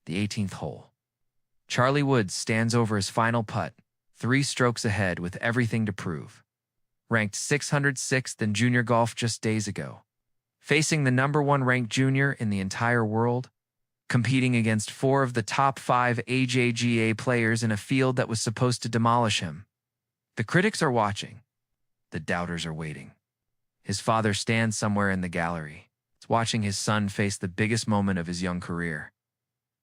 the 18th hole. Charlie Woods stands over his final putt, 3 strokes ahead with everything to prove. Ranked 606th in junior golf just days ago. Facing the #1 ranked junior in the entire world, competing against 4 of the top 5 AJGA players in a field that was supposed to demolish him. The critics are watching. The doubters are waiting. His father stands somewhere in the gallery, watching his son face the biggest moment of his young career.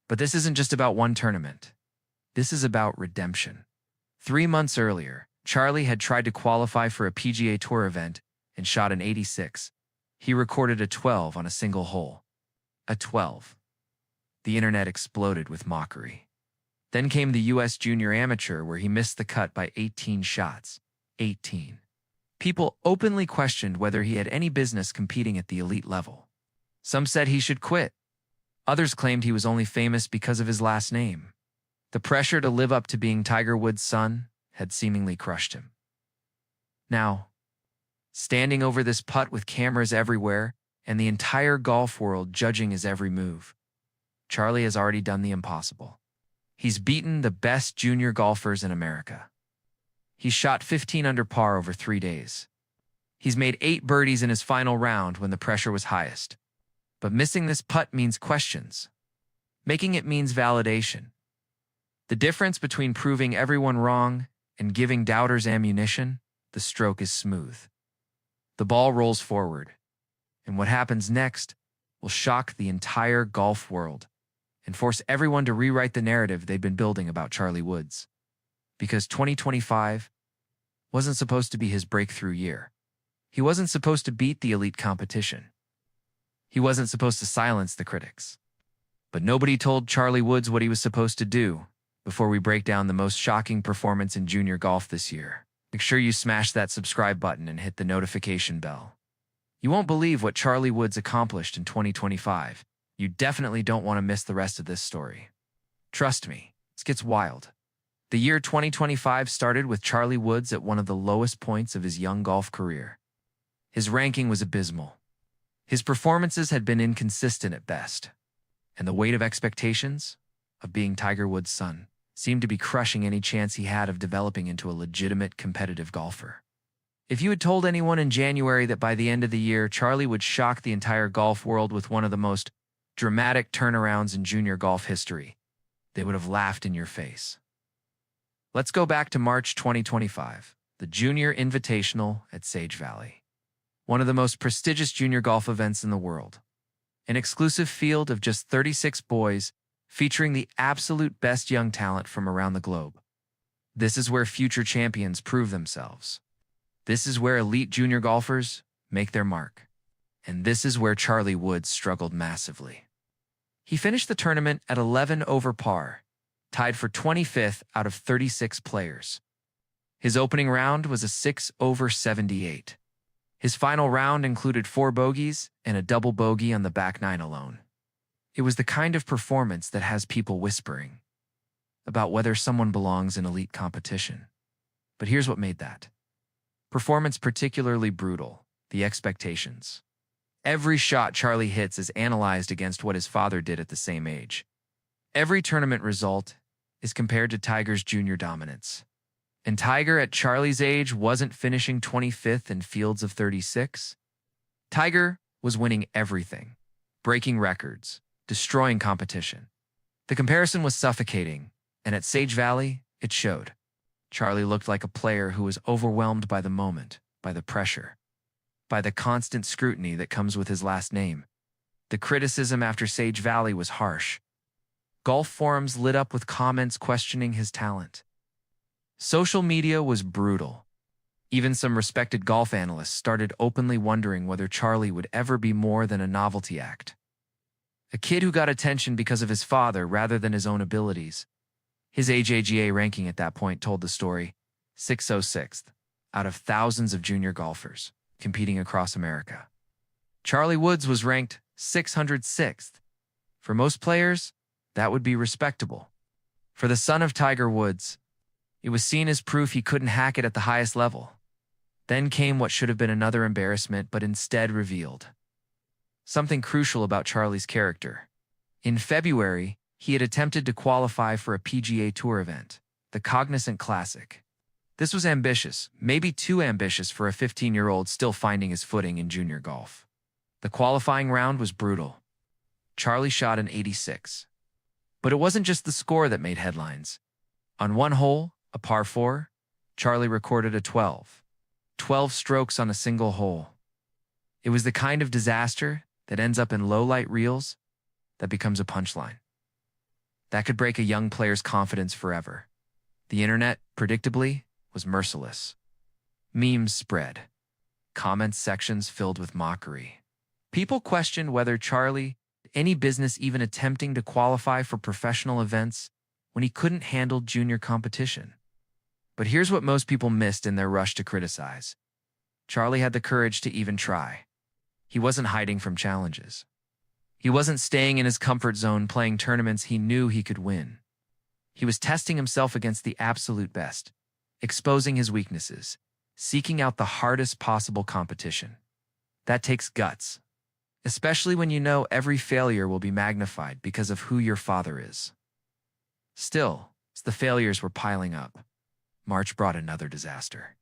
But this isn't just about one tournament. This is about redemption. 3 months earlier, Charlie had tried to qualify for a PGA Tour event and shot an 86. He recorded a 12 on a single hole. A 12. The internet exploded with mockery. Then came the U.S. Junior Amateur, where he missed the cut by 18 shots. 18. People openly questioned whether he had any business competing at the elite level. Some said he should quit. Others claimed he was only famous because of his last name. The pressure to live up to being Tiger Woods' son had seemingly crushed him. Now, standing over this putt with cameras everywhere and the entire golf world judging his every move, Charlie has already done the impossible. He's beaten the best junior golfers in America. He shot 15 under par over 3 days. He's made 8 birdies in his final round when the pressure was highest. But missing this putt means questions. Making it means validation. The difference between proving everyone wrong and giving doubters ammunition, the stroke is smooth. The ball rolls forward, and what happens next will shock the entire golf world and force everyone to rewrite the narrative they've been building about Charlie Woods. Because 2025 wasn't supposed to be his breakthrough year. He wasn't supposed to beat the elite competition. He wasn't supposed to silence the critics. But nobody told Charlie Woods what he was supposed to do. Before we break down the most shocking performance in junior golf this year, make sure you smash that subscribe button and hit the notification bell. You won't believe what Charlie Woods accomplished in 2025. You definitely don't want to miss the rest of this story. Trust me, it gets wild. The year 2025 started with Charlie Woods at one of the lowest points of his young golf career. His ranking was abysmal. His performances had been inconsistent at best. And the weight of expectations of being Tiger Woods' son seemed to be crushing any chance he had of developing into a legitimate competitive golfer. If you had told anyone in January that by the end of the year, Charlie would shock the entire golf world with one of the most dramatic turnarounds in junior golf history, they would have laughed in your face. Let's go back to March 2025, the Junior Invitational at Sage Valley. One of the most prestigious junior golf events in the world. An exclusive field of just 36 boys featuring the absolute best young talent from around the globe. This is where future champions prove themselves. This is where elite junior golfers make their mark. And this is where Charlie Woods struggled massively. He finished the tournament at 11 over par, tied for 25th out of 36 players. His opening round was a 6 over 78. His final round included 4 bogeys and a double bogey on the back 9 alone. It was the kind of performance that has people whispering about whether someone belongs in elite competition. But here's what made that performance particularly brutal: the expectations. Every shot Charlie hits is analyzed against what his father did at the same age. Every tournament result is compared to Tiger's junior dominance. And Tiger at Charlie's age wasn't finishing 25th in fields of 36. Tiger was winning everything, breaking records, destroying competition. The comparison was suffocating, and at Sage Valley, it showed. Charlie looked like a player who was overwhelmed by the moment, by the pressure, by the constant scrutiny that comes with his last name. The criticism after Sage Valley was harsh. Golf forums lit up with comments questioning his talent. Social media was brutal. Even some respected golf analysts started openly wondering whether Charlie would ever be more than a novelty act. A kid who got attention because of his father rather than his own abilities. His AJGA ranking at that point told the story: 606th out of thousands of junior golfers competing across America. Charlie Woods was ranked 606th. For most players, that would be respectable. For the son of Tiger Woods, it was seen as proof he couldn't hack it at the highest level. Then came what should have been another embarrassment, but instead revealed something crucial about Charlie's character. In February, He had attempted to qualify for a PGA Tour event, the Cognizant Classic. This was ambitious, maybe too ambitious for a 15-year-old still finding his footing in junior golf. The qualifying round was brutal. Charlie shot an 86. But it wasn't just the score that made headlines. On one hole, a par 4, Charlie recorded a 12. 12 strokes on a single hole. It was the kind of disaster that ends up in low-light reels that becomes a punchline. That could break a young player's confidence forever. The internet, predictably, was merciless. Memes spread. Comment sections filled with mockery. People questioned whether Charlie had any business even attempting to qualify for professional events when he couldn't handle junior competition. But here's what most people missed in their rush to criticize. Charlie had the courage to even try. He wasn't hiding from challenges. He wasn't staying in his comfort zone playing tournaments he knew he could win. He was testing himself against the absolute best, exposing his weaknesses, seeking out the hardest possible competition. That takes guts, especially when you know every failure will be magnified because of who your father is. Still, as the failures were piling up, March brought another disaster.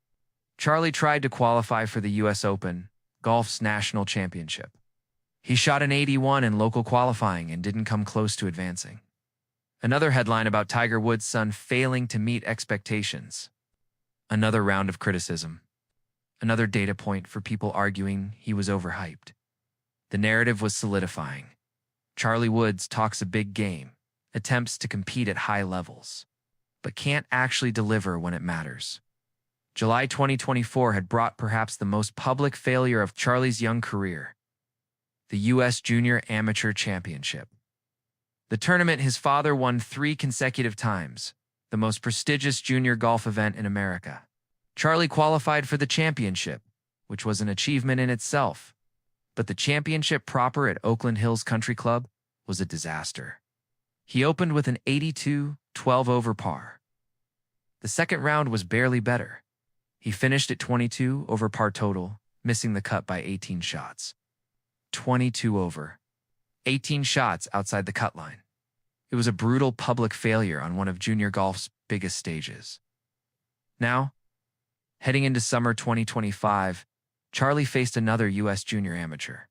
Charlie tried to qualify for the U.S. Open, golf's national championship. He shot an 81 in local qualifying and didn't come close to advancing. Another headline about Tiger Woods' son failing to meet expectations. Another round of criticism. Another data point for people arguing he was overhyped. The narrative was solidifying. Charlie Woods talks a big game, attempts to compete at high levels, but can't actually deliver when it matters. July 2024 had brought perhaps the most public failure of Charlie's young career. The U.S. Junior Amateur Championship. The tournament his father won 3 consecutive times, the most prestigious junior golf event in America. Charlie qualified for the championship, which was an achievement in itself. But the championship proper at Oakland Hills Country Club was a disaster. He opened with an 82, 12 over par. The second round was barely better. He finished at 22 over par total, missing the cut by 18 shots. 22 over. 18 shots outside the cut line. It was a brutal public failure on one of junior golf's biggest stages. Now, heading into summer 2025, Charlie faced another U.S. Junior Amateur.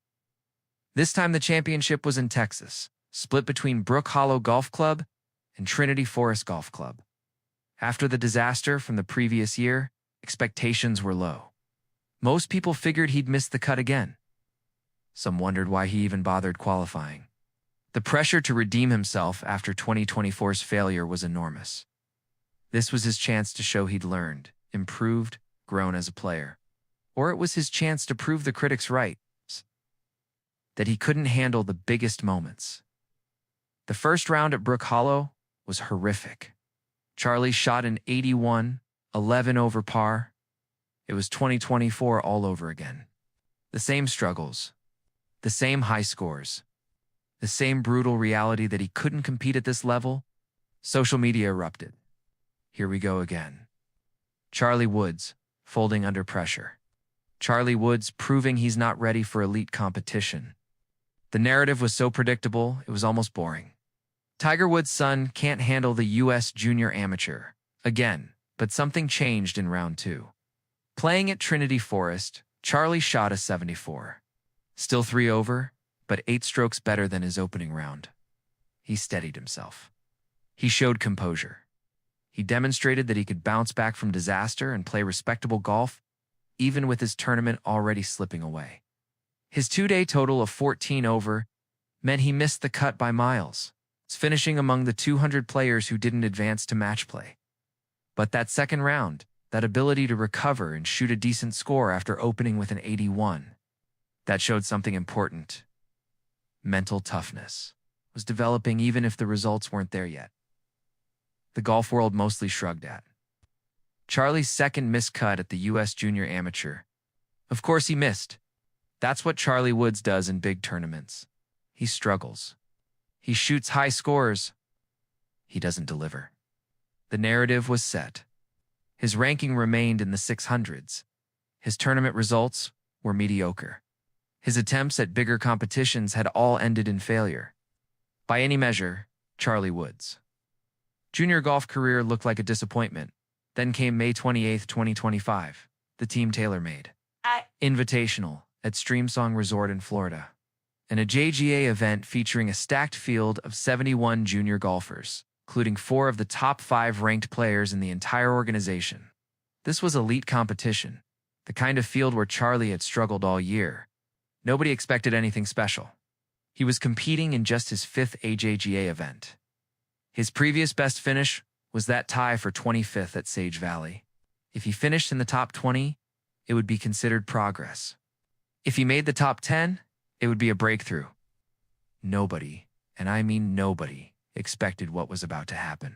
This time the championship was in Texas, split between Brook Hollow Golf Club and Trinity Forest Golf Club. After the disaster from the previous year, expectations were low. Most people figured he'd miss the cut again. Some wondered why he even bothered qualifying. The pressure to redeem himself after 2024's failure was enormous. This was his chance to show he'd learned, improved, grown as a player. Or it was his chance to prove the critics right, that he couldn't handle the biggest moments. The first round at Brook Hollow was horrific. Charlie shot an 81, 11 over par. It was 2024 all over again. The same struggles, the same high scores, the same brutal reality that he couldn't compete at this level. Social media erupted. Here we go again. Charlie Woods, folding under pressure. Charlie Woods proving he's not ready for elite competition. The narrative was so predictable, it was almost boring. Tiger Woods' son can't handle the U.S. Junior Amateur. Again, but something changed in round 2. Playing at Trinity Forest, Charlie shot a 74. Still 3 over, but 8 strokes better than his opening round. He steadied himself. He showed composure. He demonstrated that he could bounce back from disaster and play respectable golf, even with his tournament already slipping away. His 2-day total of 14 over meant he missed the cut by miles, finishing among the 200 players who didn't advance to match play. But that second round, that ability to recover and shoot a decent score after opening with an 81, that showed something important. Mental toughness was developing even if the results weren't there yet. The golf world mostly shrugged at Charlie's second missed cut at the U.S. Junior Amateur. Of course he missed. That's what Charlie Woods does in big tournaments. He struggles. He shoots high scores. He doesn't deliver. The narrative was set. His ranking remained in the 600s. His tournament results were mediocre. His attempts at bigger competitions had all ended in failure. By any measure, Charlie Woods. Junior golf career looked like a disappointment. Then came May 28, 2025, the Team TaylorMade Invitational at Streamsong Resort in Florida, an AJGA event featuring a stacked field of 71 junior golfers, including 4 of the top 5 ranked players in the entire organization. This was elite competition, the kind of field where Charlie had struggled all year. Nobody expected anything special. He was competing in just his 5th AJGA event. His previous best finish was that tie for 25th at Sage Valley. If he finished in the top 20, it would be considered progress. If he made the top 10, it would be a breakthrough. Nobody, and I mean nobody, expected what was about to happen.